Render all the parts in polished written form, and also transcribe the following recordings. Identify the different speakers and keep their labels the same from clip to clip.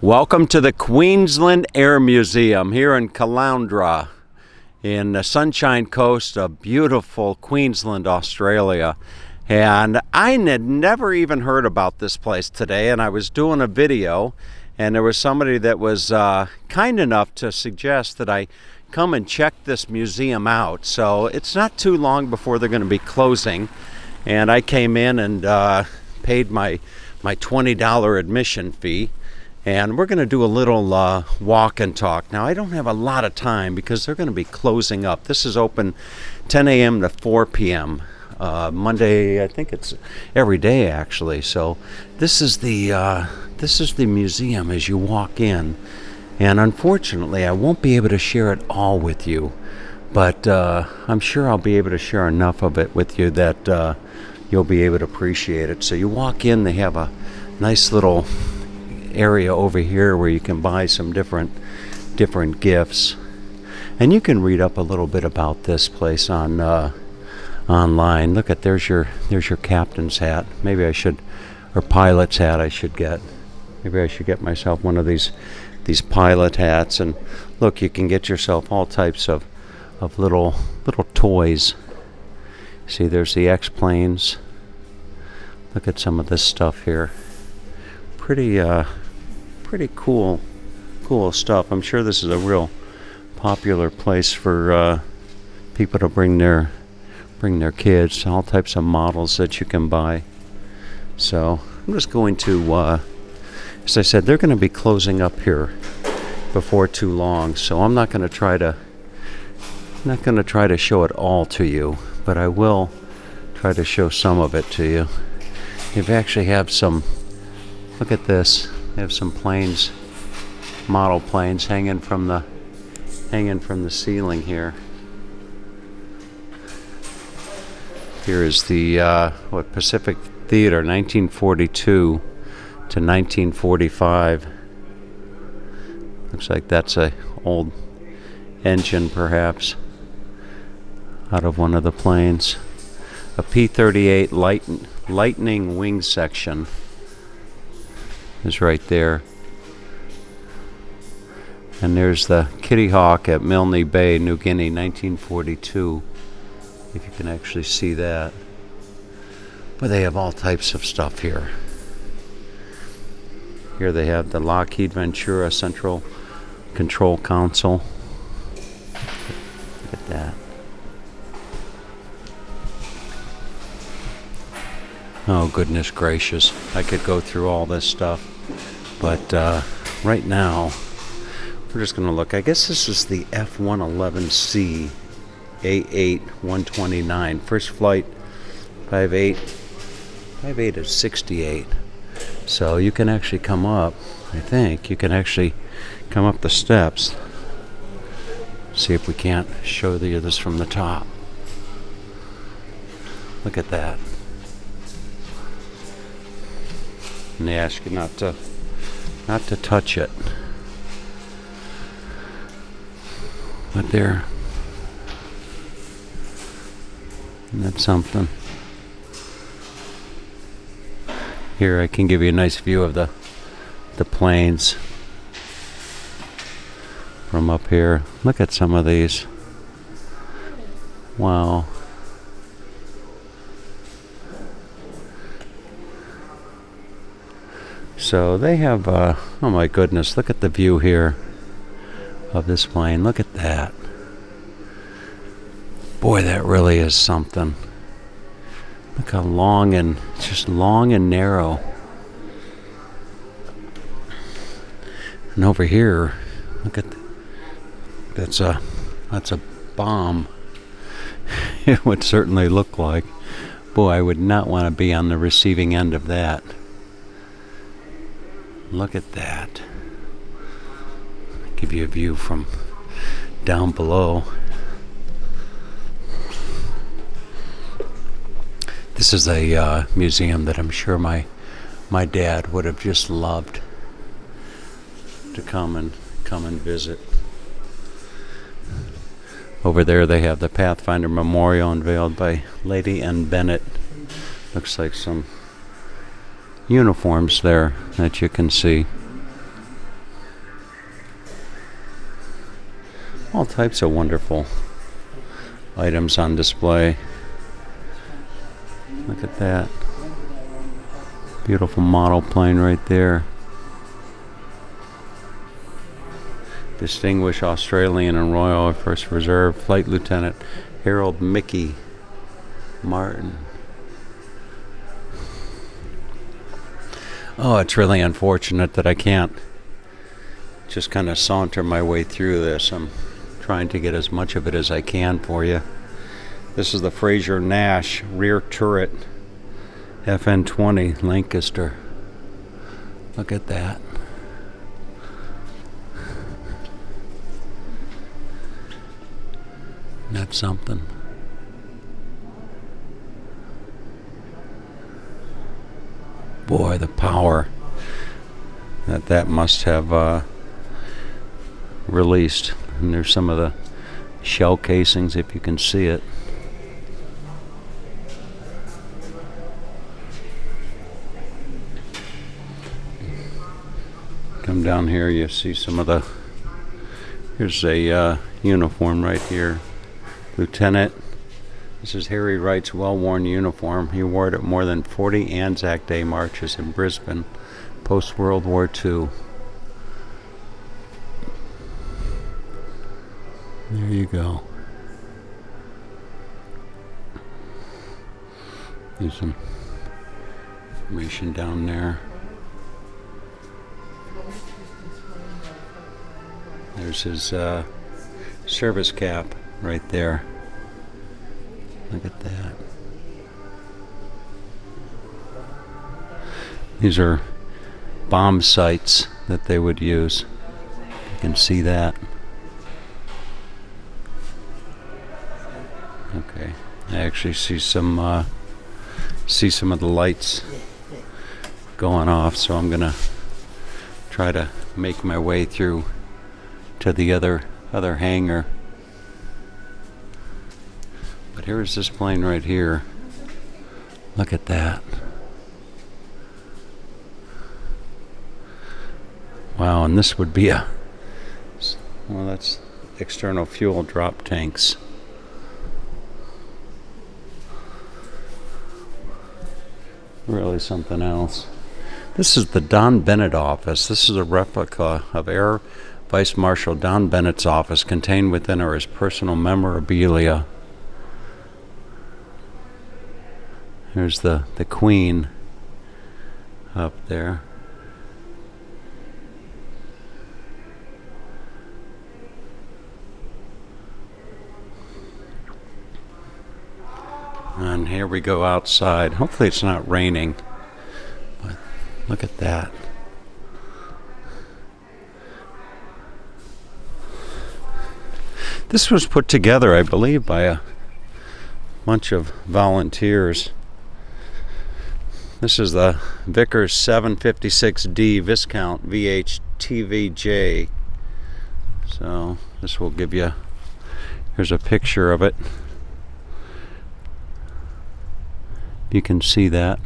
Speaker 1: Welcome to the Queensland Air Museum here in Caloundra in the Sunshine Coast of beautiful Queensland, Australia. And I had never even heard about this place today, and I was doing a video and there was somebody that was kind enough to suggest that I come and check this museum out. So it's not too long before they're going to be closing, and I came in and paid my $20 admission fee. And we're going to do a little walk and talk. Now, I don't have a lot of time because they're going to be closing up. This is open 10 a.m. to 4 p.m. Monday. I think it's every day, actually. So this is the museum as you walk in. And unfortunately, I won't be able to share it all with you. But I'm sure I'll be able to share enough of it with you that you'll be able to appreciate it. So you walk in, they have a nice little area over here where you can buy some different gifts, and you can read up a little bit about this place on online. Look at there's your captain's hat. Maybe I should, or pilot's hat I should get. Maybe I should get myself one of these pilot hats. And look, you can get yourself all types of little toys. See, there's the X-planes. Look at some of this stuff here. Pretty cool stuff. I'm sure this is a real popular place for people to bring their kids. All types of models that you can buy. So I'm just going to, as I said, they're going to be closing up here before too long. So I'm not going to try to show it all to you, but I will try to show some of it to you. You actually have some. Look at this. They have some planes, model planes, hanging from the ceiling here. Here is the Pacific Theater, 1942 to 1945. Looks like that's a old engine, perhaps, out of one of the planes. A P-38 Lightning wing section is right there. And there's the Kitty Hawk at Milne Bay, New Guinea, 1942. If you can actually see that. But they have all types of stuff here. Here they have the Lockheed Ventura Central Control Console. Look at that. Oh, goodness gracious. I could go through all this stuff. But right now, we're just going to look. I guess this is the F-111C A8-129. First flight, 5'8 of 68. So you can actually come up, I think. You can actually come up the steps. See if we can't show you this from the top. Look at that. And they ask you not to touch it. But there. Isn't that something? Here I can give you a nice view of the planes from up here. Look at some of these. Wow. So they have, oh my goodness, look at the view here of this plane. Look at that. Boy, that really is something. Look how long and narrow. And over here, look at that's a bomb. It would certainly look like. Boy, I would not want to be on the receiving end of that. Look at that. Give you a view from down below. This is a museum that I'm sure my dad would have just loved to come and visit. Over there they have the Pathfinder Memorial unveiled by Lady N. Bennett. Looks like some uniforms there that you can see. All types of wonderful items on display. Look at that. Beautiful model plane right there. Distinguished Australian and Royal Air Force Reserve Flight Lieutenant Harold Mickey Martin. Oh, it's really unfortunate that I can't just kind of saunter my way through this. I'm trying to get as much of it as I can for you. This is the Fraser Nash rear turret FN-20 Lancaster. Look at that. That's something. Boy, the power that must have released. And there's some of the shell casings, if you can see it. Come down here, you see some of the. Here's a uniform right here. Lieutenant. This is Harry Wright's well-worn uniform. He wore it at more than 40 Anzac Day marches in Brisbane, post-World War II. There you go. There's some information down there. There's his service cap right there. Look at that. These are bomb sites that they would use. You can see that. Okay, I actually see some of the lights going off, so I'm gonna try to make my way through to the other hangar. But here's this plane right here. Look at that. Wow, and this would be well, that's external fuel drop tanks. Really something else. This is the Don Bennett office. This is a replica of Air Vice Marshal Don Bennett's office. Contained within are his personal memorabilia. Here's the Queen up there. And here we go outside. Hopefully it's not raining. But look at that. This was put together, I believe, by a bunch of volunteers. This is the Vickers 756D Viscount VH-TVJ. So this will give you, here's a picture of it. You can see that.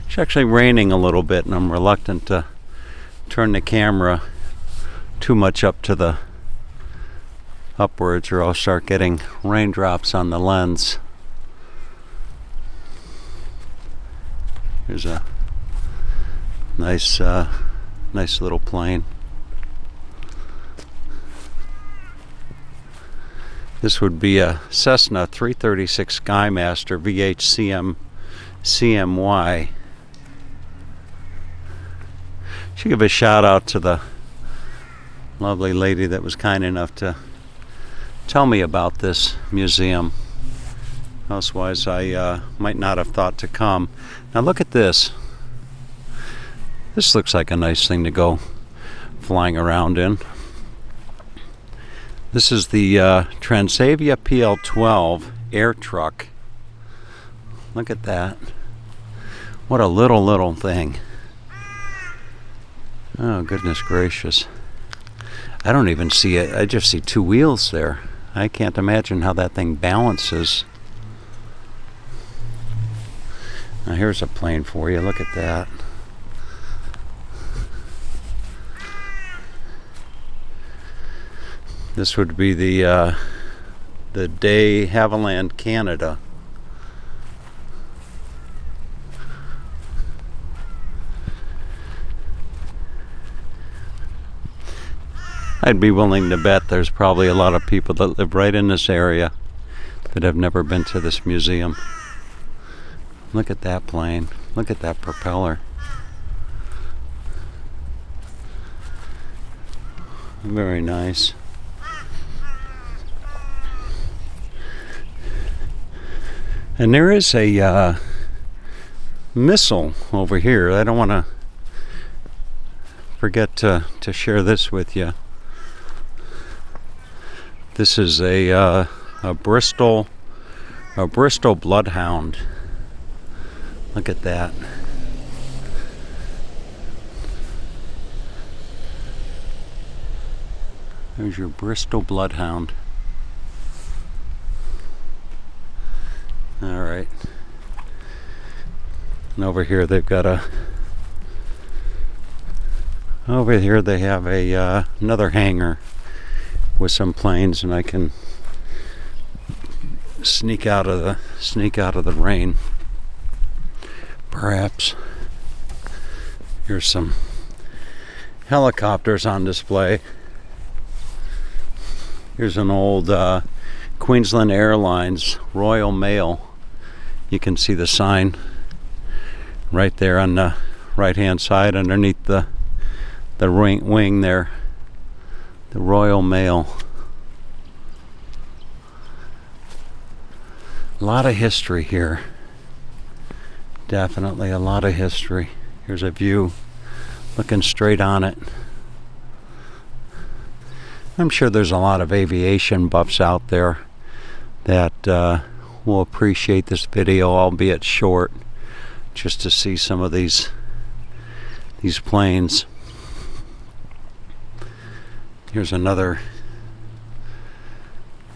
Speaker 1: It's actually raining a little bit, and I'm reluctant to turn the camera too much up to the upwards, or I'll start getting raindrops on the lens. Here's a nice little plane. This would be a Cessna 336 Skymaster CMY. Should give a shout out to the lovely lady that was kind enough to tell me about this museum. Elsewise, I might not have thought to come. Now look at this. This looks like a nice thing to go flying around in. This is the Transavia PL-12 air truck. Look at that. What a little thing. Oh, goodness gracious. I don't even see it. I just see two wheels there. I can't imagine how that thing balances. Now here's a plane for you. Look at that. This would be the de Havilland, Canada. I'd be willing to bet there's probably a lot of people that live right in this area that have never been to this museum. Look at that plane. Look at that propeller. Very nice. And there is a missile over here. I don't want to forget to share this with you. This is a Bristol Bloodhound. Look at that. There's your Bristol Bloodhound. All right. And over here they've got over here they have another hangar with some planes, and I can sneak out of the rain. Perhaps. Here's some helicopters on display. Here's an old Queensland Airlines Royal Mail. You can see the sign right there on the right hand side underneath the wing there. The Royal Mail. A lot of history here. Definitely a lot of history. Here's a view looking straight on it. I'm sure there's a lot of aviation buffs out there that will appreciate this video, albeit short, just to see some of these planes. Here's another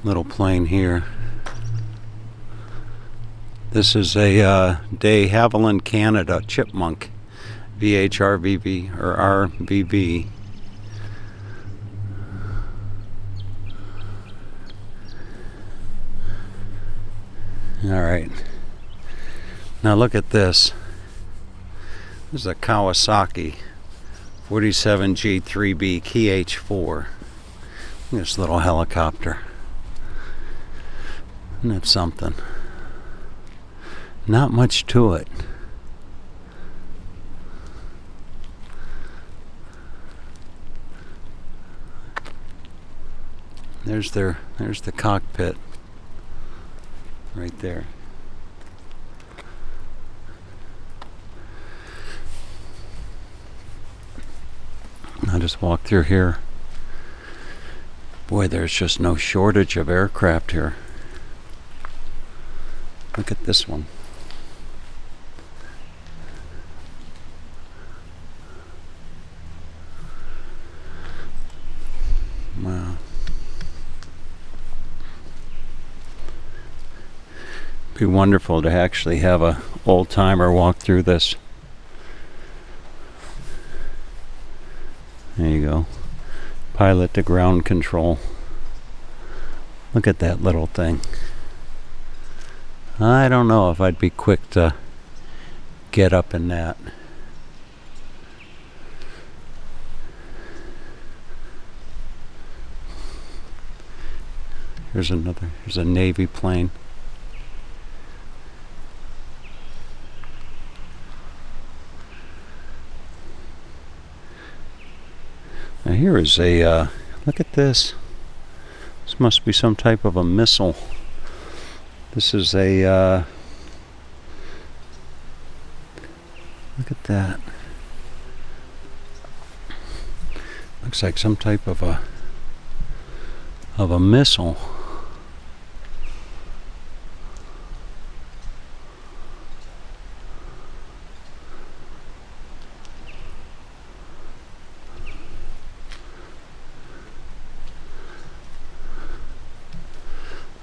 Speaker 1: little plane here. This is a de Havilland, Canada Chipmunk, VHRVV or RVV. All right. Now look at this. This is a Kawasaki 47G3B KH4. This little helicopter. Isn't that something? Not much to it. There's the cockpit right there. I'll just walk through here. Boy, there's just no shortage of aircraft here. Look at this one. Wow. Be wonderful to actually have a old timer walk through this. There you go. Pilot to ground control. Look at that little thing. I don't know if I'd be quick to get up in that. Here's a Navy plane. Now here is look at this. This must be some type of a missile. This is look at that. Looks like some type of a missile.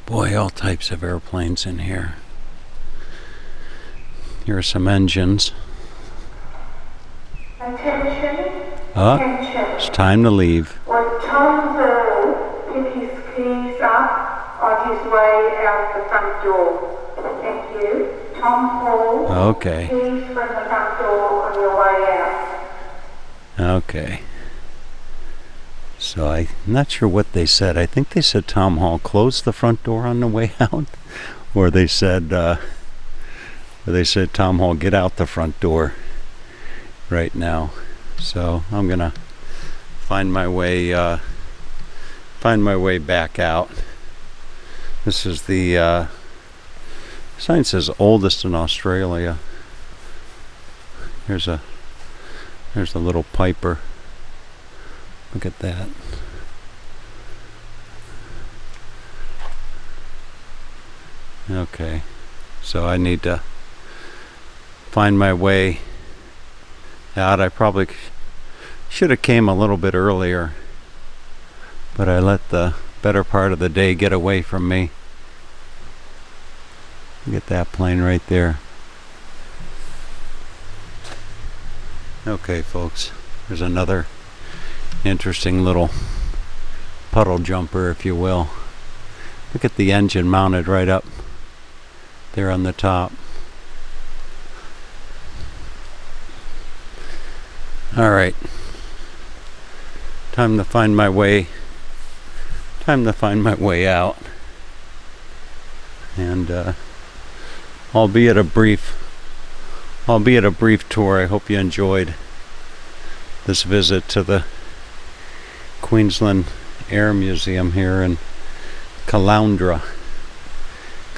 Speaker 1: Boy, all types of airplanes in here. Here are some engines.
Speaker 2: Attention.
Speaker 1: It's time to leave.
Speaker 2: What time zone way out the front door. Thank you. Tom Hall.
Speaker 1: Okay.
Speaker 2: Keys from the front door on your way out.
Speaker 1: Okay. So I'm not sure what they said. I think they said Tom Hall closed the front door on the way out, or they said Tom Hall get out the front door right now. So I'm gonna find my way back out. This is the sign says oldest in Australia. There's a little piper. Look at that. Okay, so I need to find my way out. I probably should have came a little bit earlier, but I let the better part of the day get away from me. Look at that plane right there. Okay, folks, there's another interesting little puddle jumper, if you will. Look at the engine mounted right up there on the top. All right, time to find my way out, and albeit a brief tour. I hope you enjoyed this visit to the Queensland Air Museum here in Caloundra,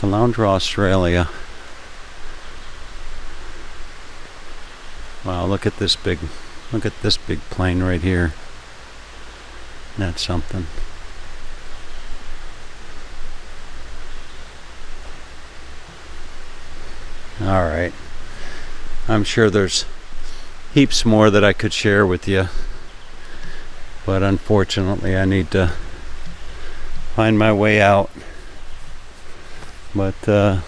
Speaker 1: Australia. Wow, look at this big plane right here. That's something. All right. I'm sure there's heaps more that I could share with you, but unfortunately I need to find my way out. But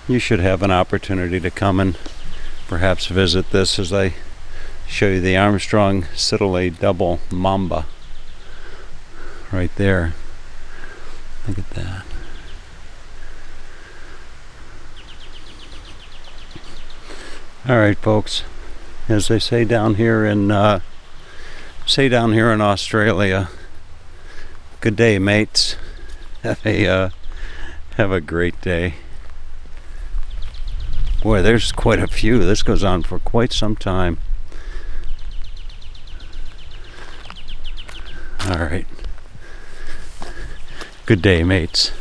Speaker 1: you should have an opportunity to come and perhaps visit this as I show you the Armstrong Citadel double Mamba right there. Look at that. All right, folks, as they say down here in Australia, good day, mates. Have a great day. Boy, there's quite a few. This goes on for quite some time. All right. Good day, mates.